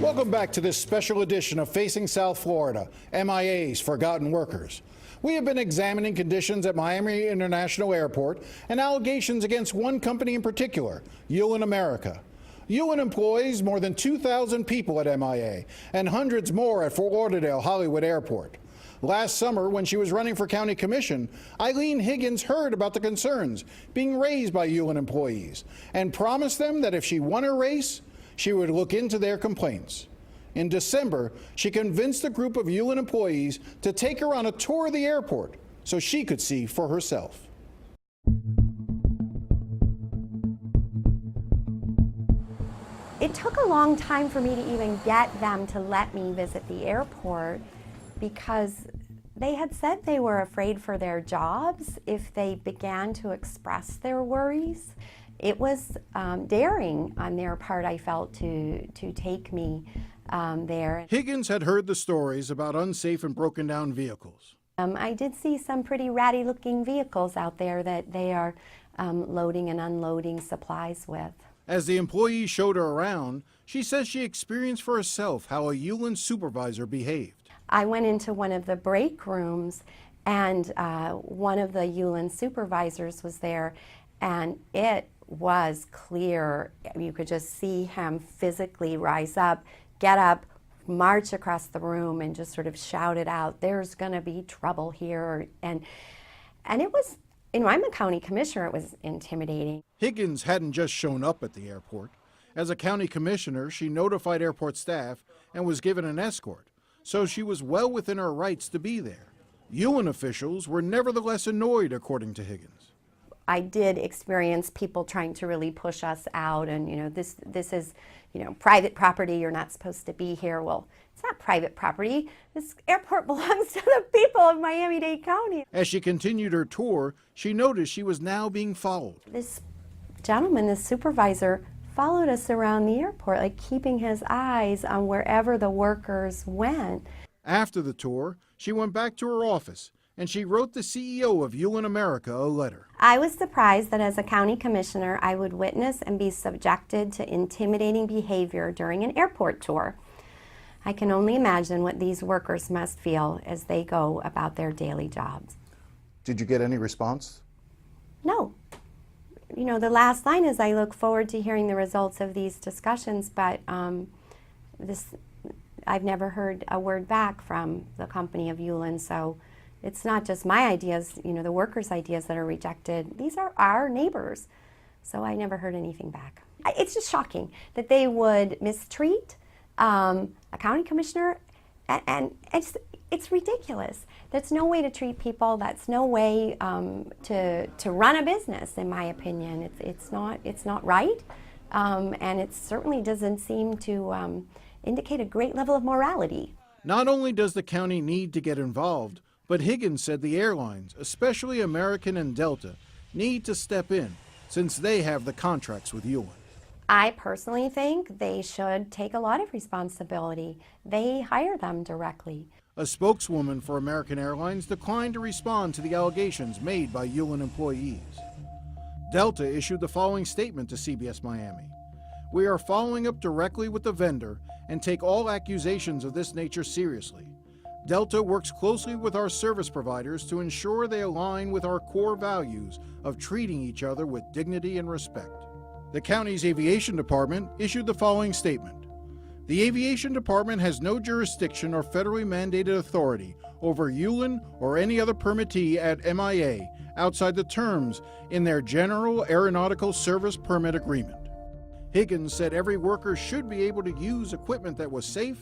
Welcome back to this special edition of Facing South Florida, MIA's Forgotten Workers. We have been examining conditions at Miami International Airport and allegations against one company in particular, Eulen America. Eulen employs more than 2,000 people at MIA and hundreds more at Fort Lauderdale Hollywood Airport. Last summer, when she was running for county commission, Eileen Higgins heard about the concerns being raised by Eulen employees and promised them that if she won her race, she would look into their complaints. In December, she convinced a group of Eulen employees to take her on a tour of the airport so she could see for herself. It took a long time for me to even get them to let me visit the airport because they had said they were afraid for their jobs if they began to express their worries. It was daring on their part, I felt, to take me there. Higgins had heard the stories about unsafe and broken down vehicles. I did see some pretty ratty looking vehicles out there that they are loading and unloading supplies with. As the employee showed her around, she says she experienced for herself how a Eulen supervisor behaved. I went into one of the break rooms and one of the Eulen supervisors was there, and it was clear. You could just see him physically rise up, get up, march across the room and just sort of shout it out, there's going to be trouble here. And it was, I'm a county commissioner, it was intimidating. Higgins hadn't just shown up at the airport. As a county commissioner, she notified airport staff and was given an escort, so she was well within her rights to be there. Eulen officials were nevertheless annoyed, according to Higgins. I did experience people trying to really push us out and, this is, private property, you're not supposed to be here. Well, it's not private property. This airport belongs to the people of Miami-Dade County. As she continued her tour, she noticed she was now being followed. This gentleman, this supervisor, followed us around the airport, like keeping his eyes on wherever the workers went. After the tour, she went back to her office and she wrote the CEO of Eulen America a letter. I was surprised that as a county commissioner, I would witness and be subjected to intimidating behavior during an airport tour. I can only imagine what these workers must feel as they go about their daily jobs. Did you get any response? No. The last line is, I look forward to hearing the results of these discussions, but I've never heard a word back from the company of Eulen, so it's not just my ideas, the workers' ideas that are rejected. These are our neighbors. So I never heard anything back. It's just shocking that they would mistreat a county commissioner, and it's ridiculous. That's no way to treat people. That's no way to run a business, in my opinion. It's not right, and it certainly doesn't seem to indicate a great level of morality. Not only does the county need to get involved, but Higgins said the airlines, especially American and Delta, need to step in since they have the contracts with Eulen. I personally think they should take a lot of responsibility. They hire them directly. A spokeswoman for American Airlines declined to respond to the allegations made by Eulen employees. Delta issued the following statement to CBS Miami. We are following up directly with the vendor and take all accusations of this nature seriously. Delta works closely with our service providers to ensure they align with our core values of treating each other with dignity and respect. The county's aviation department issued the following statement. The aviation department has no jurisdiction or federally mandated authority over Eulen or any other permittee at MIA outside the terms in their General Aeronautical Service Permit Agreement. Higgins said every worker should be able to use equipment that was safe,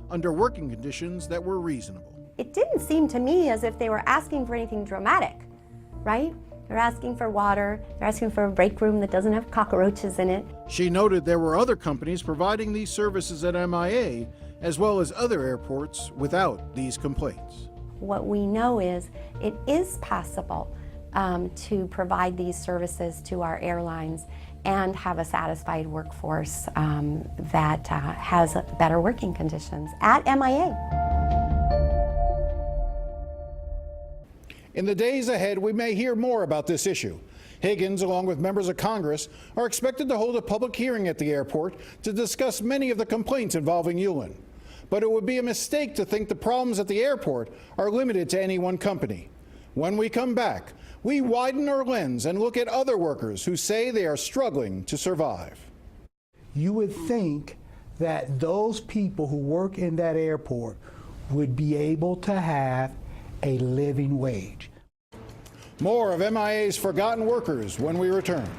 under working conditions that were reasonable. It didn't seem to me as if they were asking for anything dramatic, right? They're asking for water, they're asking for a break room that doesn't have cockroaches in it. She noted there were other companies providing these services at MIA, as well as other airports without these complaints. What we know is it is possible to provide these services to our airlines and have a satisfied workforce that has better working conditions at MIA. In the days ahead, we may hear more about this issue. Higgins, along with members of Congress, are expected to hold a public hearing at the airport to discuss many of the complaints involving Eulen. But it would be a mistake to think the problems at the airport are limited to any one company. When we come back, we widen our lens and look at other workers who say they are struggling to survive. You would think that those people who work in that airport would be able to have a living wage. More of MIA's Forgotten Workers when we return.